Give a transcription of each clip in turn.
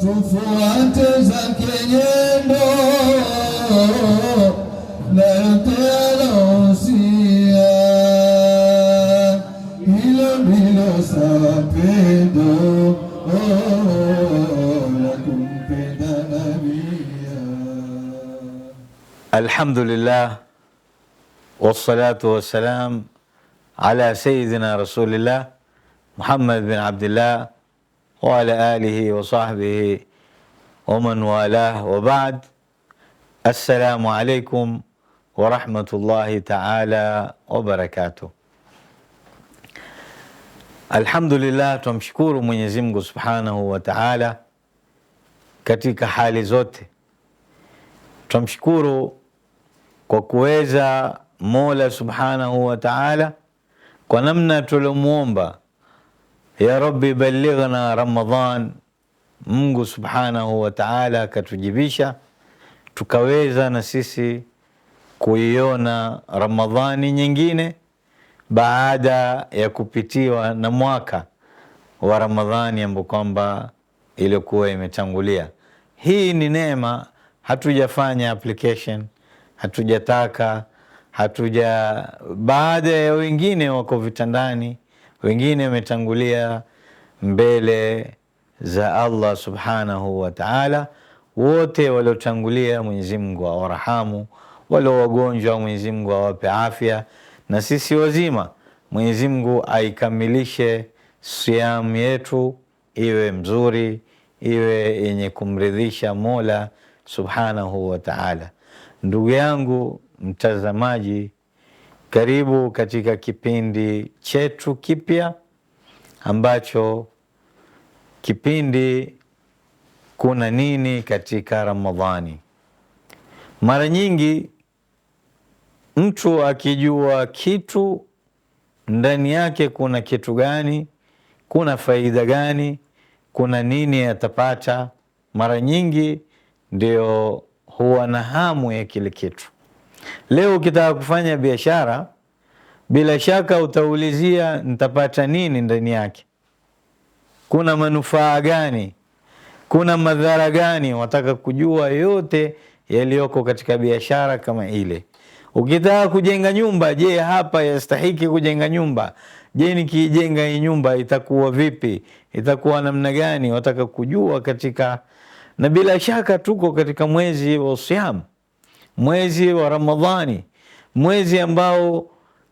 tufuate zake nyendo na yote alohusia, hilo ndilo sawa pendo la kumpenda nabia. Alhamdulillah wassalatu wassalam ala sayyidina rasulillah Muhammad bin Abdullah wa ala alihi wa sahbihi wa man walah wa ba'd. Assalamu alaikum wa rahmatullahi ta'ala wa barakatuh. Alhamdulillah, tumshukuru Mwenyezi Mungu Subhanahu wa Ta'ala katika hali zote. Tumshukuru kwa kuweza Mola Subhanahu wa Ta'ala kwa namna tulomuomba, ya Rabbi balighna Ramadhan. Mungu Subhanahu wa Ta'ala akatujibisha, tukaweza na sisi kuiona Ramadhani nyingine baada ya kupitiwa na mwaka wa Ramadhani ambao kwamba ilikuwa imetangulia. Hii ni neema, hatujafanya application, hatujataka, baada ya wengine wako vitandani, wengine wametangulia mbele za Allah Subhanahu wa Ta'ala. Wote waliotangulia Mwenyezi Mungu awarahamu, wale wagonjwa Mwenyezi Mungu awape afya, na sisi wazima Mwenyezi Mungu aikamilishe siamu yetu iwe mzuri, iwe yenye kumridhisha Mola Subhanahu wa Ta'ala. Ndugu yangu mtazamaji, karibu katika kipindi chetu kipya ambacho kipindi kuna nini katika Ramadhani. Mara nyingi mtu akijua kitu ndani yake kuna kitu gani, kuna faida gani, kuna nini atapata, mara nyingi ndio huwa na hamu ya kile kitu. Leo ukitaka kufanya biashara, bila shaka utaulizia nitapata nini ndani yake, kuna manufaa gani, kuna madhara gani. Wataka kujua yote yaliyoko katika biashara kama ile. Ukitaka kujenga nyumba, je, hapa yastahiki kujenga nyumba? Je, nikijenga hii nyumba itakuwa vipi? Itakuwa namna gani? Wataka kujua katika, na bila shaka tuko katika mwezi wa Siyam, mwezi wa Ramadhani, mwezi ambao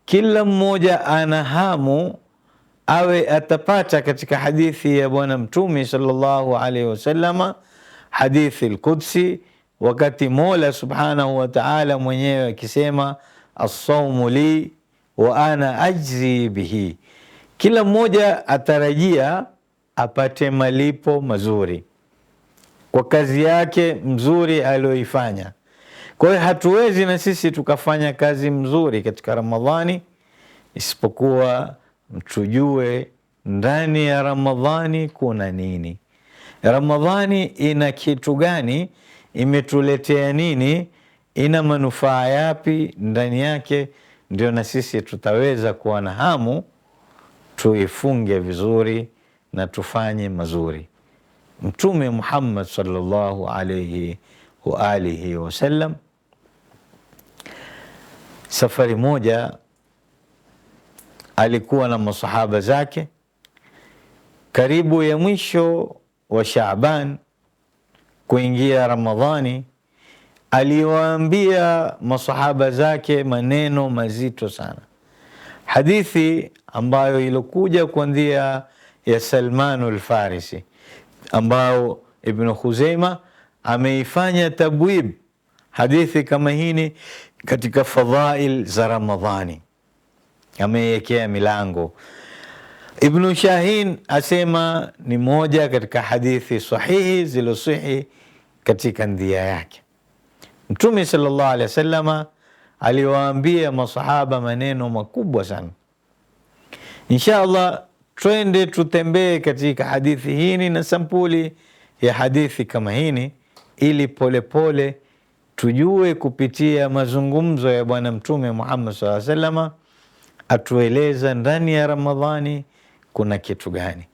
kila mmoja ana hamu awe atapata. Katika hadithi ya Bwana Mtume sallallahu alaihi wasallama, hadithi al-Qudsi, wakati Mola Subhanahu wa Ta'ala mwenyewe akisema as-sawmu li wa ana ajzi bihi, kila mmoja atarajia apate malipo mazuri kwa kazi yake mzuri aliyoifanya. Kwa hiyo hatuwezi na sisi tukafanya kazi mzuri katika Ramadhani isipokuwa tujue ndani ya Ramadhani kuna nini, Ramadhani ina kitu gani, imetuletea nini, ina manufaa yapi ndani yake. Ndio na sisi tutaweza kuwa na hamu tuifunge vizuri na tufanye mazuri. Mtume Muhammad sallallahu alayhi wa alihi wasallam, safari moja alikuwa na masahaba zake, karibu ya mwisho wa Shaaban kuingia Ramadhani, aliwaambia masahaba zake maneno mazito sana. Hadithi ambayo ilikuja kuanzia ya Salman al-Farisi, ambao Ibn Khuzaima ameifanya tabwib hadithi kama hini katika fadhail za Ramadhani, ameiwekea milango. Ibn Shahin asema ni moja katika hadithi sahihi zilizosihi katika ndia yake. Mtume sallallahu alaihi wasallama aliwaambia masahaba maneno makubwa sana. Insha Allah twende tutembee katika hadithi hini na sampuli ya hadithi kama hini, ili polepole tujue kupitia mazungumzo ya Bwana Mtume Muhammad sallallahu alaihi wasallama atueleza ndani ya Ramadhani kuna kitu gani.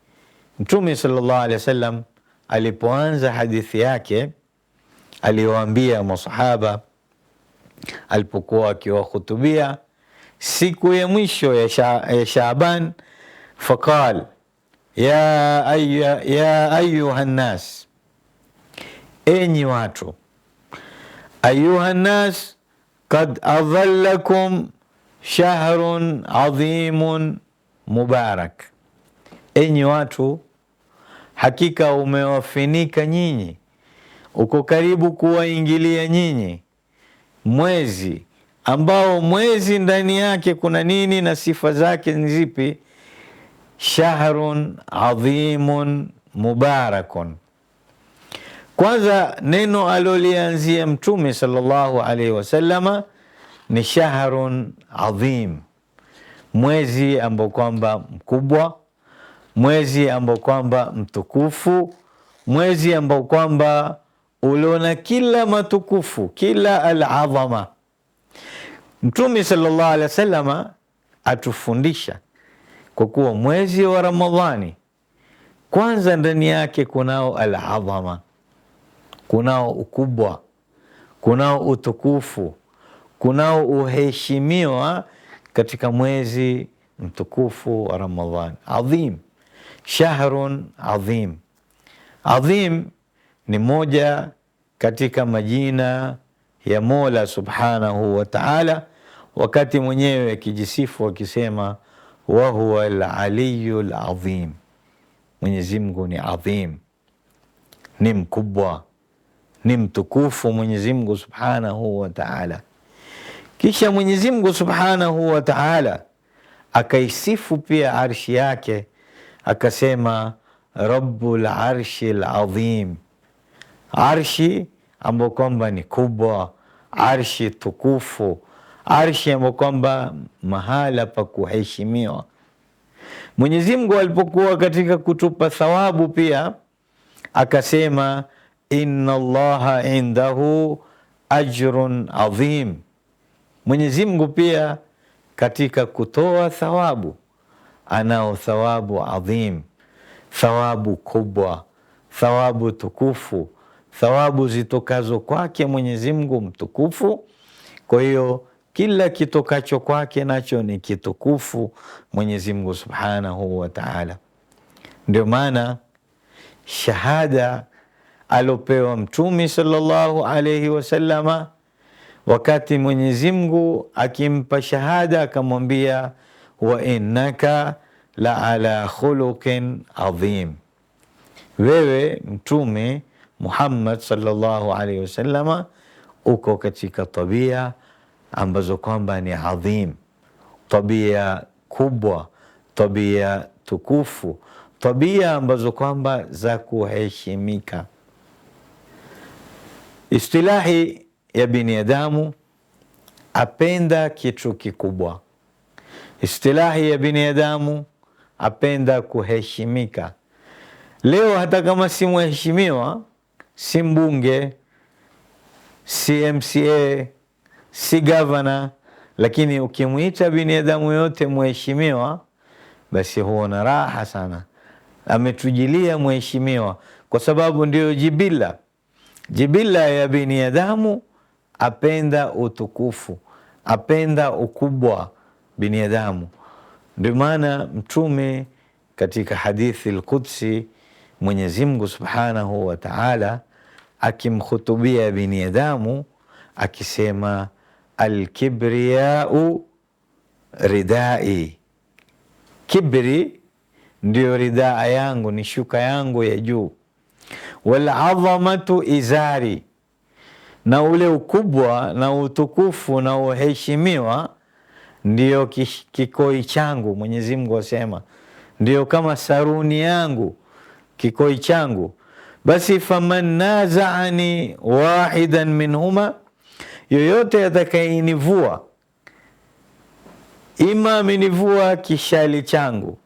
Mtume sallallahu alaihi wasallam alipoanza hadithi yake aliwaambia masahaba alipokuwa akiwahutubia siku ya mwisho ya Shaaban, faqal ya ayuha nnas, enyi watu, ayuha nnas qad adhallakum shahrun adhimun mubarak, enyi watu, hakika umewafinika nyinyi, uko karibu kuwaingilia nyinyi mwezi ambao mwezi ndani yake kuna nini na sifa zake ni zipi? Shahrun adhimun mubarakun. Kwanza neno alolianzia Mtume sallallahu alaihi wasallama ni shahrun adhim, mwezi ambao kwamba mkubwa, mwezi ambao kwamba mtukufu, mwezi ambao kwamba uliona kila matukufu, kila al-adhama. Mtume sallallahu alaihi wasallama atufundisha kwa kuwa mwezi wa Ramadhani kwanza ndani yake kunao al-adhama, kunao ukubwa, kunao utukufu, kunao uheshimiwa katika mwezi mtukufu wa Ramadhani. Adhim, shahrun adhim. Adhim ni moja katika majina ya Mola subhanahu wa ta'ala, wakati mwenyewe akijisifu akisema wa huwa al-aliyyul azim, Mwenyezi Mungu ni adhim, ni mkubwa, ni mtukufu Mwenyezi Mungu subhanahu wa ta'ala. Kisha Mwenyezi Mungu subhanahu wa ta'ala akaisifu pia arshi yake akasema rabbul arshil azim, arshi ambayo kwamba ni kubwa, arshi tukufu, arshi ambayo kwamba mahala pa kuheshimiwa. Mwenyezi Mungu alipokuwa katika kutupa thawabu pia akasema inna Allaha indahu ajrun adhim. Mwenyezi Mungu pia katika kutoa thawabu anao thawabu adhim, thawabu kubwa, thawabu tukufu, thawabu zitokazo kwake Mwenyezi Mungu mtukufu. Kwa hiyo kila kitokacho kwake nacho ni kitukufu Mwenyezi Mungu subhanahu wa ta'ala. Ndio maana shahada alopewa Mtume sallallahu alayhi wasallama, wakati Mwenyezi Mungu akimpa shahada akamwambia wa innaka la ala khuluqin adhim, wewe Mtume Muhammad sallallahu alayhi wasallama uko katika tabia ambazo kwamba ni adhim, tabia kubwa, tabia tukufu, tabia ambazo kwamba za kuheshimika. Istilahi ya binadamu apenda kitu kikubwa, istilahi ya binadamu apenda kuheshimika. Leo hata kama si mheshimiwa, si mbunge, si MCA, si gavana, lakini ukimwita binadamu yote mheshimiwa, basi huona raha sana. Ametujilia mheshimiwa, kwa sababu ndio jibila. Jibila ya binadamu apenda utukufu, apenda ukubwa binadamu. Ndio maana Mtume katika hadithi al-Qudsi Mwenyezi Mungu subhanahu wa ta'ala akimkhutubia binadamu akisema al-kibriyau ridai, kibri ndio ridaa yangu, ni shuka yangu ya juu. Wal adhamatu izari, na ule ukubwa na utukufu na uheshimiwa ndio kikoi changu. Mwenyezi Mungu asema ndio kama saruni yangu, kikoi changu. Basi faman nazaani wahidan minhuma, yoyote atakayenivua, ima amenivua kishali changu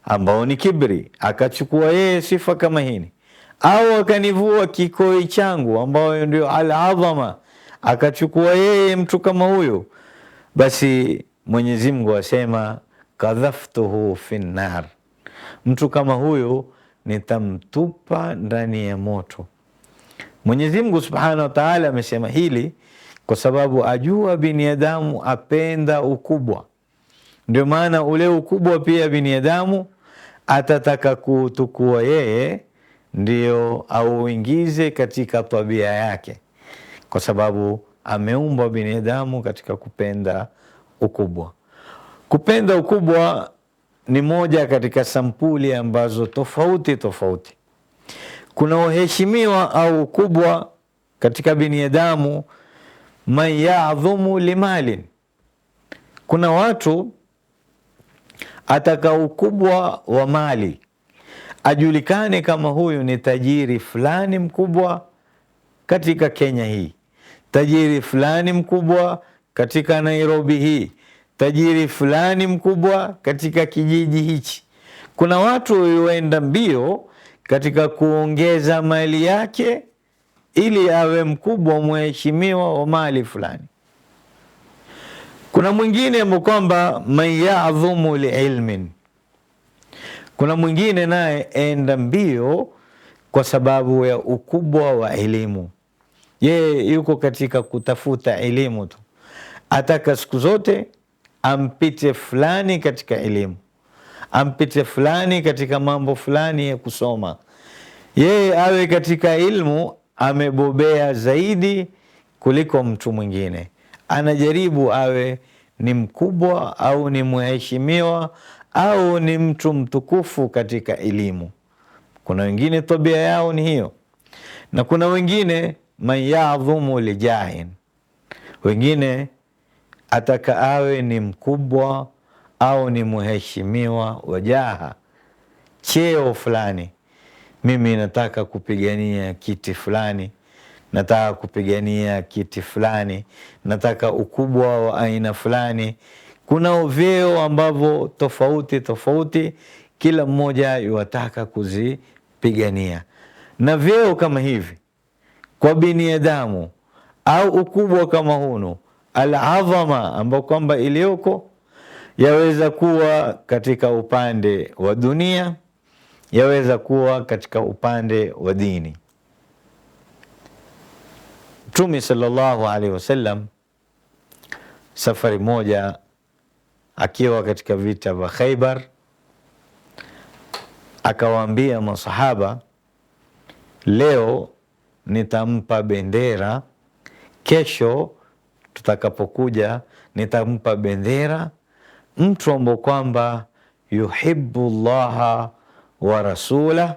ambao ni kibri, akachukua yeye sifa kama hini, au akanivua kikoi changu ambao ndio al-adhama, akachukua yeye mtu kama huyo, basi Mwenyezi Mungu asema kadhaftuhu fin nar, mtu kama huyo nitamtupa ndani ya moto. Mwenyezi Mungu Subhanahu wa Ta'ala amesema hili kwa sababu ajua binadamu apenda ukubwa. Ndio maana ule ukubwa pia binadamu atataka kutukua yeye, ndio auingize katika tabia yake, kwa sababu ameumbwa binadamu katika kupenda ukubwa. Kupenda ukubwa ni moja katika sampuli ambazo tofauti tofauti. Kuna uheshimiwa au ukubwa katika binadamu, man ya'dhumu limalin. Kuna watu ataka ukubwa wa mali, ajulikane kama huyu ni tajiri fulani mkubwa katika Kenya hii, tajiri fulani mkubwa katika Nairobi hii, tajiri fulani mkubwa katika kijiji hichi. Kuna watu huenda mbio katika kuongeza mali yake ili awe mkubwa, mheshimiwa wa mali fulani. Kuna mwingine kwamba man ya'dhumu liilmin. Kuna mwingine naye enda mbio kwa sababu ya ukubwa wa elimu. Yeye yuko katika kutafuta elimu tu, ataka siku zote ampite fulani katika elimu, ampite fulani katika mambo fulani ya kusoma. Yeye awe katika ilmu amebobea zaidi kuliko mtu mwingine. Anajaribu awe ni mkubwa au ni mheshimiwa au ni mtu mtukufu katika elimu. Kuna wengine tabia yao ni hiyo, na kuna wengine man ya'dhumu lijahin. Wengine ataka awe ni mkubwa au ni mheshimiwa wa jaha, cheo fulani. Mimi nataka kupigania kiti fulani, nataka kupigania kiti fulani, nataka ukubwa wa aina fulani. Kuna vyeo ambavyo tofauti tofauti, kila mmoja yuataka kuzipigania. Na vyeo kama hivi kwa binadamu au ukubwa kama hunu, al-adhama ambao kwamba iliyoko, yaweza kuwa katika upande wa dunia, yaweza kuwa katika upande wa dini. Mtume sallallahu alaihi wasallam safari moja akiwa katika vita vya Khaybar, akawaambia masahaba, leo nitampa bendera, kesho tutakapokuja nitampa bendera mtu ambaye kwamba yuhibbu Allaha wa rasulahu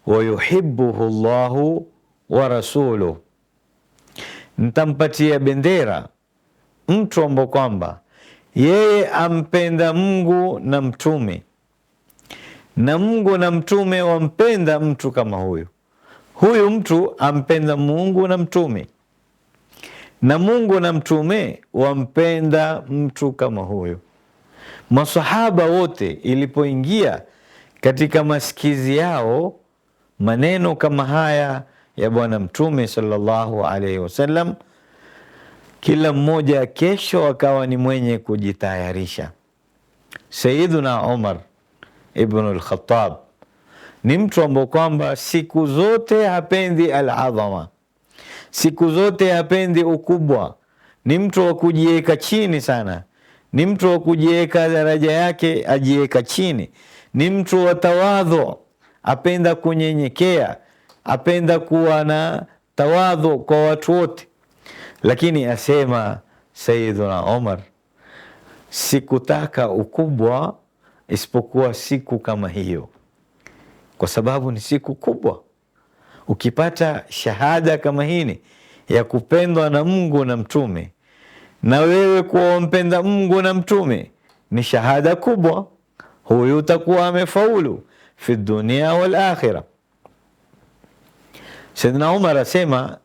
wa yuhibbuhu Allahu wa rasuluhu. Nitampatia bendera mtu ambaye kwamba yeye ampenda Mungu na mtume, na Mungu na mtume wampenda mtu kama huyu. Huyu mtu ampenda Mungu na mtume, na Mungu na mtume wampenda mtu kama huyu. Masahaba wote ilipoingia katika masikizi yao maneno kama haya ya Bwana Mtume sallallahu alaihi wasallam, kila mmoja kesho akawa ni mwenye kujitayarisha. Sayyiduna Umar ibn al-Khattab ni mtu ambaye kwamba siku zote hapendi al-adhama, siku zote hapendi ukubwa. Ni mtu wa kujiweka chini sana, ni mtu wa kujiweka daraja yake ajiweka chini, ni mtu wa tawadhu, apenda kunyenyekea, apenda kuwa na tawadhu kwa watu wote. Lakini asema Sayyiduna Umar, sikutaka ukubwa isipokuwa siku kama hiyo, kwa sababu ni siku kubwa. Ukipata shahada kama hii ya kupendwa na Mungu na mtume, na wewe kuwa mpenda Mungu na mtume, ni shahada kubwa. Huyu utakuwa amefaulu fi dunia wal akhirah. Sayyidina Umar asema,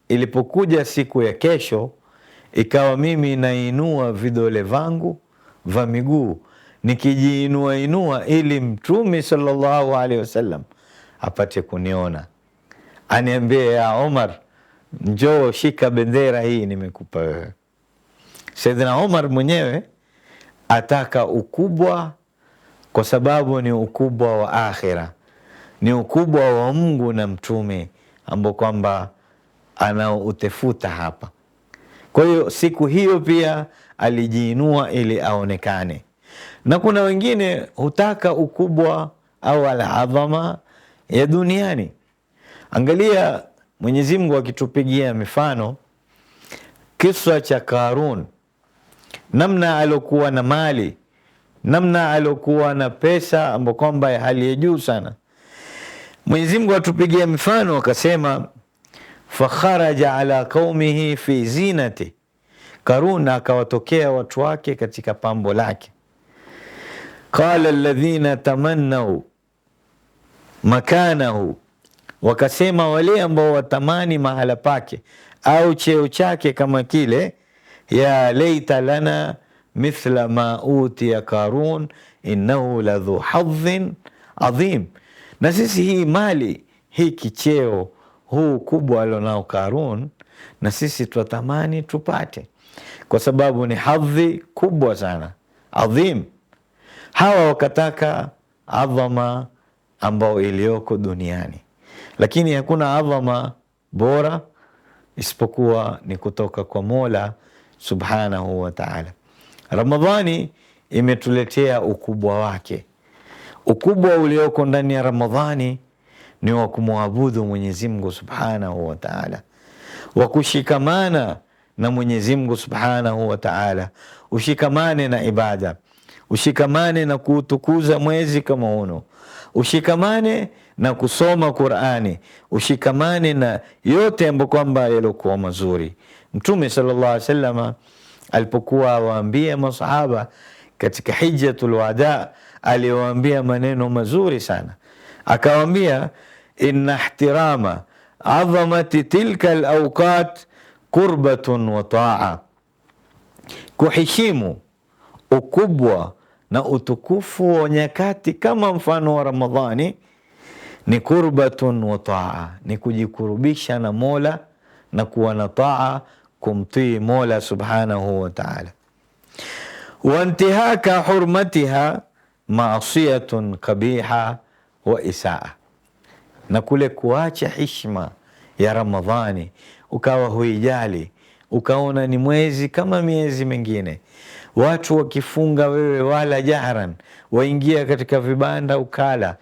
ilipokuja siku ya kesho, ikawa mimi nainua vidole vangu va miguu nikijiinua inua ili mtume sallallahu alaihi wasallam apate kuniona, aniambie, ya Umar, njoo shika bendera hii nimekupa wewe. Sayyidina Umar mwenyewe ataka ukubwa kwa sababu ni ukubwa wa akhira, ni ukubwa wa Mungu na mtume ambao kwamba anaoutafuta hapa. Kwa hiyo siku hiyo pia alijiinua ili aonekane, na kuna wengine hutaka ukubwa au al-adhama ya duniani. Angalia Mwenyezi Mungu akitupigia mifano kisa cha Karun, namna alokuwa na mali, namna alokuwa na pesa ambapo kwamba ya hali ya juu sana. Mwenyezi Mungu atupigia mifano akasema, fakharaja ala qaumihi fi zinati, Karun akawatokea watu wake katika pambo lake. Qala alladhina tamannau makanahu, wakasema wale ambao watamani mahala pake au cheo chake kama kile, ya laita lana mithla ma utiya Karun innahu ladhu hadhin adhim, na sisi hii mali, hii kicheo, huu kubwa alionao Karun, na sisi twatamani tupate, kwa sababu ni hadhi kubwa sana, adhim. Hawa wakataka adhama ambao iliyoko duniani, lakini hakuna adhama bora isipokuwa ni kutoka kwa Mola subhanahu wa ta'ala. Ramadhani imetuletea ukubwa wake. Ukubwa ulioko ndani ya Ramadhani ni wa kumwabudu Mwenyezi Mungu subhanahu wa ta'ala, wa kushikamana na Mwenyezi Mungu subhanahu wa ta'ala. Ushikamane na ibada, ushikamane na kuutukuza mwezi kama uno, ushikamane na kusoma Qur'ani, ushikamane na yote ambayo kwamba yalikuwa mazuri. Mtume sallallahu alaihi wasallam alipokuwa waambia masahaba katika hijjatul wada, aliwaambia maneno mazuri sana, akawaambia, inna ihtirama azamati tilka alawqat qurbatun wa ta'a, kuheshimu ukubwa na utukufu wa nyakati kama mfano wa Ramadhani ni qurbatun wa ta'a, ni kujikurubisha na Mola na kuwa na taa, kumtii Mola subhanahu wa ta'ala. Wa intihaka hurmatiha maasiyatun kabiha wa isaa, na kule kuacha heshima ya Ramadhani ukawa huijali, ukaona ni mwezi kama miezi mingine, watu wakifunga wewe wala jahran, waingia katika vibanda ukala,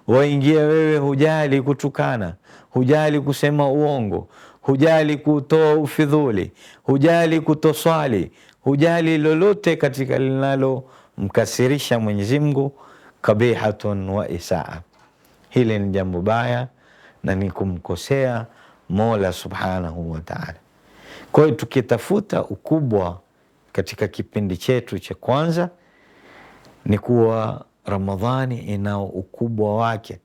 waingia wewe hujali kutukana, hujali kusema uongo, hujali kutoa ufidhuli, hujali kutoswali, hujali lolote katika linalo mkasirisha Mwenyezi Mungu, kabihatun wa isaa. Hili ni jambo baya na ni kumkosea Mola subhanahu wa ta'ala. Kwa hiyo tukitafuta ukubwa katika kipindi chetu cha kwanza, ni kuwa Ramadhani inao ukubwa wake.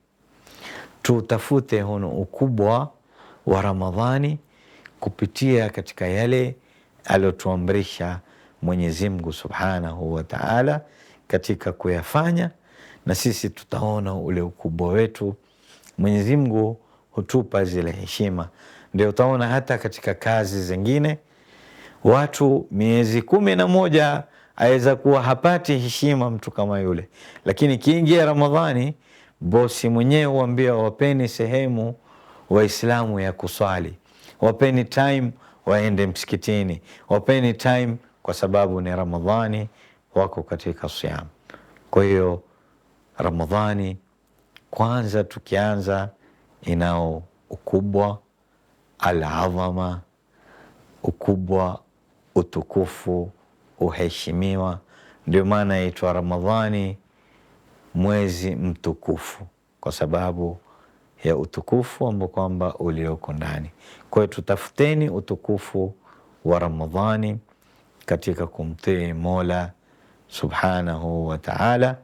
Tutafute huno ukubwa wa Ramadhani kupitia katika yale aliyotuamrisha Mwenyezi Mungu subhanahu wa ta'ala katika kuyafanya, na sisi tutaona ule ukubwa wetu. Mwenyezi Mungu hutupa zile heshima. Ndio utaona hata katika kazi zingine watu miezi 11 aweza kuwa hapati heshima mtu kama yule, lakini kiingia Ramadhani bosi mwenyewe huambia, wapeni sehemu Waislamu ya kuswali, wapeni time waende msikitini, wapeni time, kwa sababu ni Ramadhani, wako katika siyam. Kwa hiyo Ramadhani kwanza tukianza inao ukubwa, al-adhama, ukubwa, utukufu, uheshimiwa. Ndio maana yaitwa Ramadhani mwezi mtukufu, kwa sababu ya utukufu ambao kwamba ulioko ndani. Kwa hiyo tutafuteni utukufu wa Ramadhani katika kumtii Mola subhanahu wa ta'ala.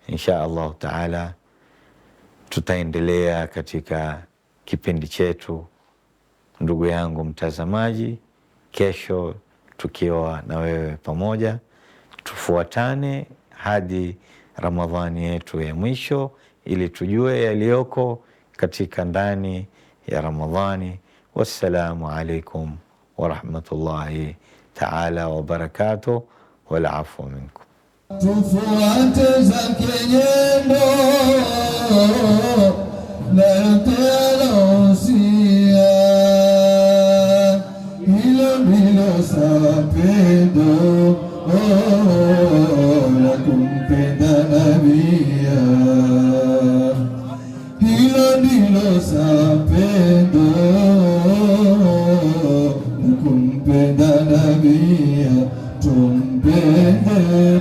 Insha Allah ta'ala tutaendelea katika kipindi chetu, ndugu yangu mtazamaji, kesho tukiwa na wewe pamoja. Tufuatane hadi Ramadhani yetu ya mwisho ili tujue yaliyoko katika ndani ya Ramadhani. Wassalamu alaikum wa rahmatullahi ta'ala wa barakatuh, wal afwa minkum. Tufuate zake nyendo na yote alohusia. Hilo ndilo sawa pendo la kumpenda nabia. Hilo ndilo sawa pendo la kumpenda nabia. Tumpende